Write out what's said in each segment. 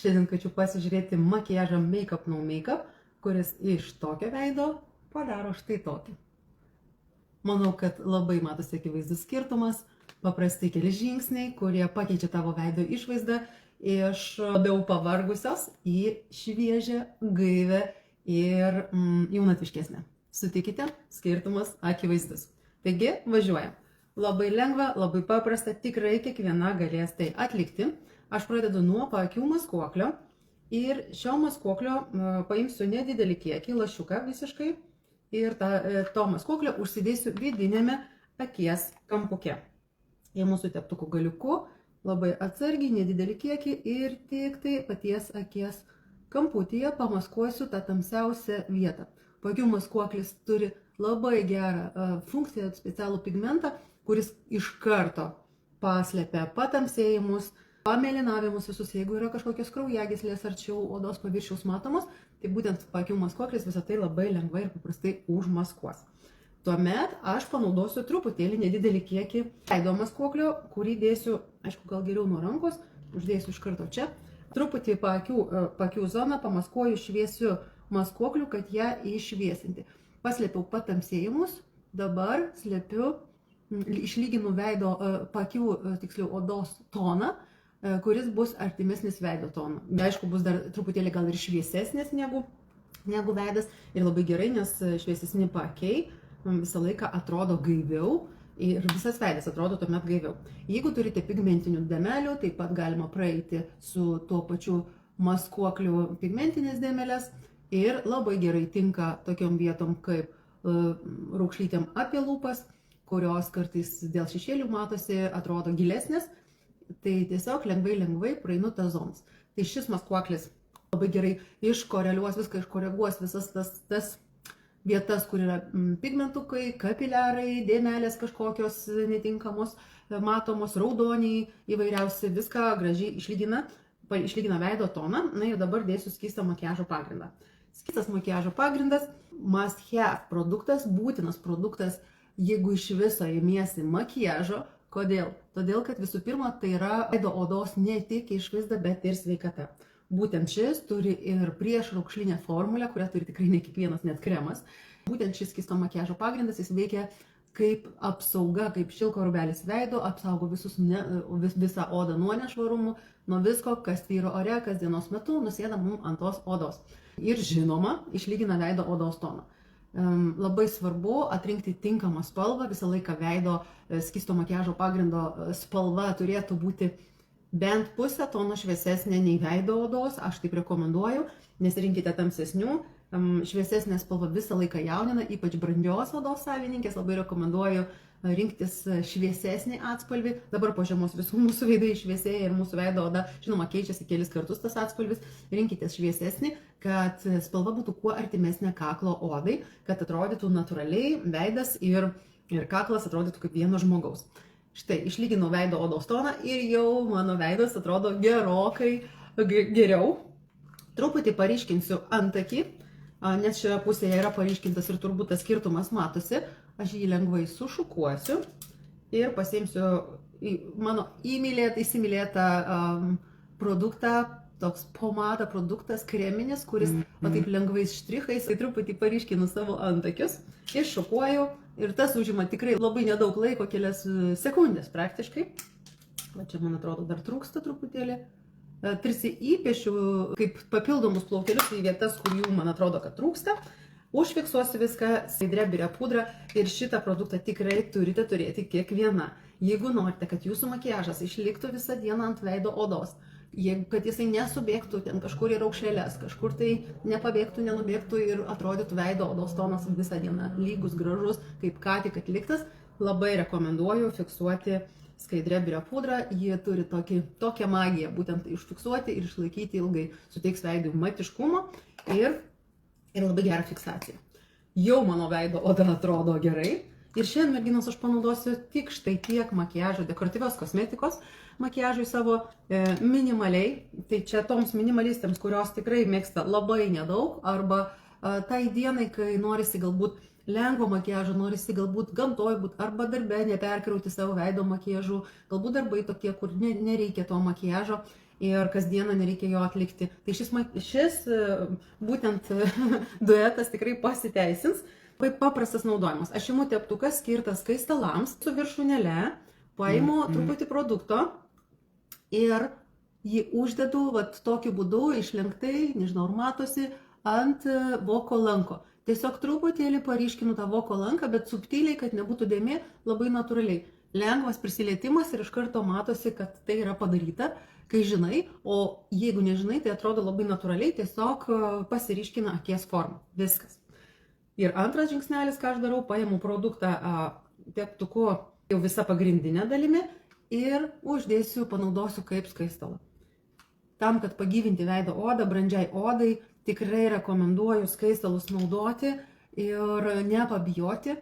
Šiandien kviečiu pasižiūrėti makiažą Make Up No Makeup, kuris iš tokio veido padaro štai tokį. Manau, kad labai matosi akivaizdus skirtumas, paprastai keli žingsniai, kurie pakeičia tavo veido išvaizdą iš labiau pavargusios į šviežią, gaivę ir jaunatviškesnę. Sutikite, skirtumas akivaizdus. Taigi, važiuojam. Labai lengva, labai paprasta, tikrai kiekviena galės tai atlikti. Aš pradedu nuo paakių maskuoklio ir šio maskuoklio paimsiu nedidelį kiekį, lašiuką visiškai, ir to maskuoklio užsidėsiu vidinėme akies kampuke. Į mūsų teptukų galiuku labai atsargiai nedidelį kiekį ir tik tai paties akies kamputyje pamaskuosiu tą tamsiausią vietą. Paakių maskuoklis turi labai gerą funkciją, specialų pigmentą, kuris iš karto paslepia patamsėjimus, pamėlynavimus visus, jeigu yra kažkokios kraujagyslės arčiau odos paviršiaus matomos, tai būtent paakių maskuoklis visą tai labai lengvai ir paprastai užmaskuos. Tuomet aš panaudosiu truputėlį nedidelį kiekį veido maskuoklio, kurį dėsiu, aišku, gal geriau nuo rankos, uždėsiu iš karto čia. Truputį paakių zoną pamaskuoju šviesiu maskuokliu, kad ją išviesinti. Paslėpiau patamsėjimus, dabar slėpiu, išlyginu veido paakių, tiksliau odos toną, kuris bus artimesnis veido tono. Aišku, bus dar truputėlį gal ir šviesesnis negu veidas ir labai gerai, nes šviesesni paakiai visą laiką atrodo gaiviau ir visas veidas atrodo tuomet gaiviau. Jeigu turite pigmentinių dėmelių, taip pat galima praeiti su tuo pačiu maskuokliu pigmentinės dėmelės ir labai gerai tinka tokiom vietom kaip raukšlytėm apie lūpas, kurios kartais dėl šešėlių matosi, atrodo gilesnės. Tai tiesiog lengvai praeinu tas zonas. Tai šis maskuoklis labai gerai iškoreliuos viską, iškoreguos visas tas vietas, kur yra pigmentukai, kapiliarai, dėmelės kažkokios netinkamos, matomos, raudoniai, įvairiausi, viską gražiai išlygina veido toną. Na ir dabar dėsiu skystą makiažo pagrindą. Skystas makiažo pagrindas, must have produktas, būtinas produktas, jeigu iš viso imiesi makiažo. Kodėl? Todėl, kad visų pirma, tai yra veido odos ne tik išvaizda, bet ir sveikata. Būtent šis turi ir priešraukšlinę formulę, kurią turi tikrai ne kiekvienas, net kremas. Būtent šis skysto makiažo pagrindas, jis veikia kaip apsauga, kaip šilko rubelis veido, apsaugo visą odą nuo nešvarumų, nuo visko, kas tvyro ore, kas dienos metu, nusėda mums ant tos odos. Ir žinoma, išlygina veido odos toną. Labai svarbu atrinkti tinkamą spalvą, visą laiką veido skysto makiažo pagrindo spalva turėtų būti bent pusę tono šviesesnė nei veido odos, aš taip rekomenduoju, nes rinkite tamsesnių, šviesesnė spalva visą laiką jaunina, ypač brangios odos savininkės, labai rekomenduoju rinktis šviesesnį atspalvį. Dabar po žiemos visų mūsų veidai šviesėja ir mūsų veido oda, žinoma, keičiasi kelis kartus tas atspalvis. Rinkitės šviesesnį, kad spalva būtų kuo artimesnė kaklo odai, kad atrodytų natūraliai veidas ir kaklas atrodytų kaip vieno žmogaus. Štai, išlyginau veido odos toną ir jau mano veidas atrodo gerokai geriau. Truputį paryškinsiu antakį, nes šioje pusėje yra paryškintas ir turbūt tas skirtumas matosi. Aš jį lengvai sušukuosiu ir pasiimsiu mano įsimylėtą produktą, toks pomada produktas, kreminis, kuris taip lengvais štrichais, tai truputį paryškinu savo antakius, iššukuoju ir tas užima tikrai labai nedaug laiko, kelias sekundės praktiškai. Va čia, man atrodo, dar trūksta truputėlį. Tarsi įpiešiu kaip papildomus plaukelius į vietas, kur jų, man atrodo, kad trūksta. Užfiksuosiu viską skaidria biria pudra ir šitą produktą tikrai turite turėti kiekviena. Jeigu norite, kad jūsų makiažas išliktų visą dieną ant veido odos, kad jisai nesubėgtų ten kažkur į raukšleles, kažkur tai nepabėgtų, nenubėgtų ir atrodytų veido odos tonas visą dieną lygus, gražus, kaip ką tik atliktas, labai rekomenduoju fiksuoti skaidria biria pudra. Jie turi tokią magiją, būtent užfiksuoti ir išlaikyti ilgai, suteiks veidui matiškumo ir labai gerą fiksaciją. Jau mano veido oda atrodo gerai. Ir šiandien, merginos, aš panaudosiu tik štai tiek makiažo, dekoratyvios kosmetikos makiažui savo minimaliai. Tai čia toms minimalistėms, kurios tikrai mėgsta labai nedaug, arba tai dienai, kai norisi galbūt lengvo makiažo, norisi galbūt gamtoj būt, arba darbe neperkrauti savo veido makiažų, galbūt darbai tokie, kur nereikia to makiažo. ir kasdieną nereikia jo atlikti. Tai šis būtent duetas tikrai pasiteisins. Paprastas naudojimas. Ašimų teptukas skirtas skaistalams su viršūnėle, paimu truputį produkto ir jį uždedu tokiu būdu išlenktai, nežinau, ar matosi, ant voko lanko. Tiesiog truputėlį paryškinu tą voko lanką, bet subtiliai, kad nebūtų dėmė, labai natūraliai. Lengvas prisilietimas ir iš karto matosi, kad tai yra padaryta, kai žinai, o jeigu nežinai, tai atrodo labai natūraliai, tiesiog pasiryškina akies formą. Viskas. Ir antras žingsnelis, ką aš darau, paimu produktą teptuku jau visą pagrindinę dalimi ir uždėsiu, panaudosiu kaip skaistalą. Tam, kad pagyvinti veido odą, brandžiai odai, tikrai rekomenduoju skaistalus naudoti ir nepabijoti.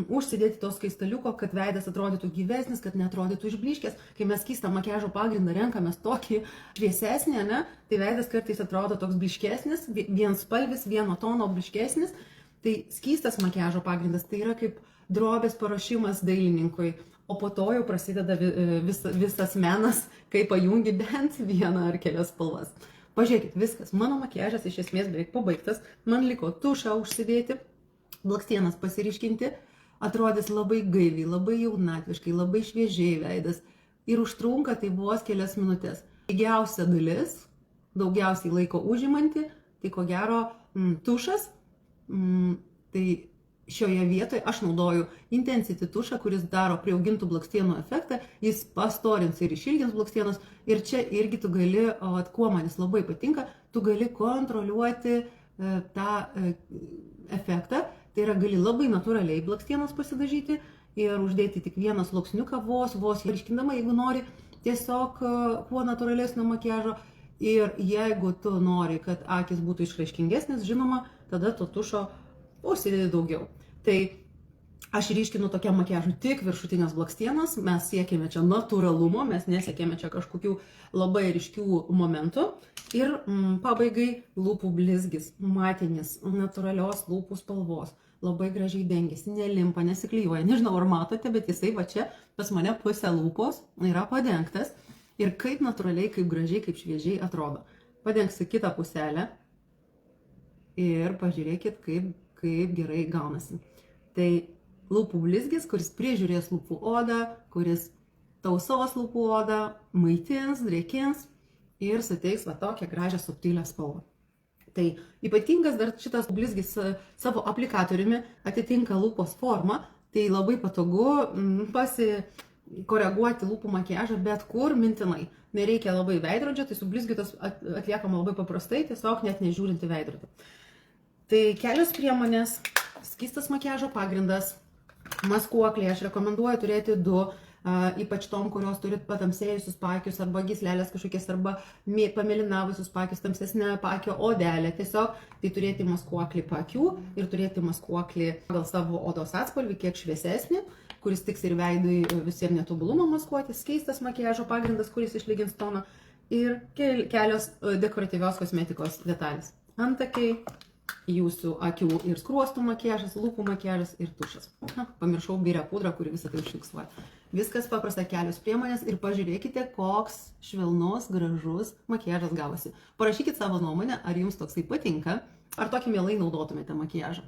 Užsidėti to skaistaliuko, kad veidas atrodytų gyvesnis, kad neatrodytų išblyškęs. Kai mes skystą makiažo pagrindą renkamės tokį šviesesnį, tai veidas kartais atrodo toks blyškesnis, vienspalvis, vieno tono blyškesnis. Tai skystas makiažo pagrindas tai yra kaip drobės paruošimas dailininkui, o po to jau prasideda visas menas, kai pajungi bent vieną ar kelias spalvas. Pažiūrėkit, viskas, mano makiažas iš esmės beveik pabaigtas, man liko tušą užsidėti, blakstienas pasiryškinti, atrodys labai gaiviai, labai jaunatviškai, labai šviežiai veidas ir užtrunka tai vos kelias minutės. Pigiausia dalis, daugiausiai laiko užimanti, tai ko gero tušas. Tai šioje vietoje aš naudoju Intensity tušą, kuris daro priaugintų blakstienų efektą, jis pastorins ir išilgins blakstienas ir čia irgi tu gali, kuo man jis labai patinka, tu gali kontroliuoti tą efektą, tai yra gali labai natūraliai blakstienas pasidažyti ir uždėti tik vieną sluoksniuką vos ryškindama, jeigu nori tiesiog kuo natūralesnio makiažo. Ir jeigu tu nori, kad akis būtų išraiškingesnis, žinoma, tada to tušo užsidėti daugiau. Tai aš ryškinu tokiam makiažui tik viršutinės blakstienas, mes siekėme čia natūralumo, mes nesiekėme čia kažkokių labai ryškių momentų. Ir pabaigai lūpų blizgis, matinis, natūralios lūpų spalvos, labai gražiai dengiasi, nelimpa, nesiklijuoja. Nežinau, ar matote, bet jisai va čia pas mane pusę lūpos yra padengtas. Ir kaip natūraliai, kaip gražiai, kaip šviežiai atrodo. Padengsiu kitą puselę ir pažiūrėkit, kaip gerai gaunasi. Tai lūpų blizgis, kuris priežiūrės lūpų odą, kuris tausos lūpų odą, maitins, drėkins ir suteiks va tokią gražią subtilę spalvą. Tai ypatingas dar šitas blizgis savo aplikatoriumi atitinka lūpos formą, tai labai patogu koreguoti lūpų makiažą bet kur mintinai. Nereikia labai veidrodžio, tai su blizgiu tas atliekama labai paprastai, tiesiog net nežiūrinti veidrodį. Tai kelios priemonės, skystas makiažo pagrindas, maskuokliai, aš rekomenduoju turėti 2, ypač tom, kurios turit patamsėjusius paakius arba gyslelės kažkokias arba pamėlynavusius paakius, tamsesnę paakio odelę. Tiesiog tai turėti maskuoklį paakių ir turėti maskuoklį pagal savo odos atspalvį, kiek šviesesnį, kuris tiks ir veidui visiems netobulumą maskuoti, skystas makiažo pagrindas, kuris išlygins toną ir kelios dekoratyvios kosmetikos detalės. Antakiai, jūsų akių ir skruostų makiažas, lūpų makiažas ir tušas. Pamiršau birią pudrą, kuri visą tai užfiksuoja. Viskas paprasta, kelios priemonės ir pažiūrėkite, koks švelnus, gražus makiažas gavosi. Parašykit savo nuomonę, ar jums toksai patinka, ar tokį mielai naudotumėte makiažą.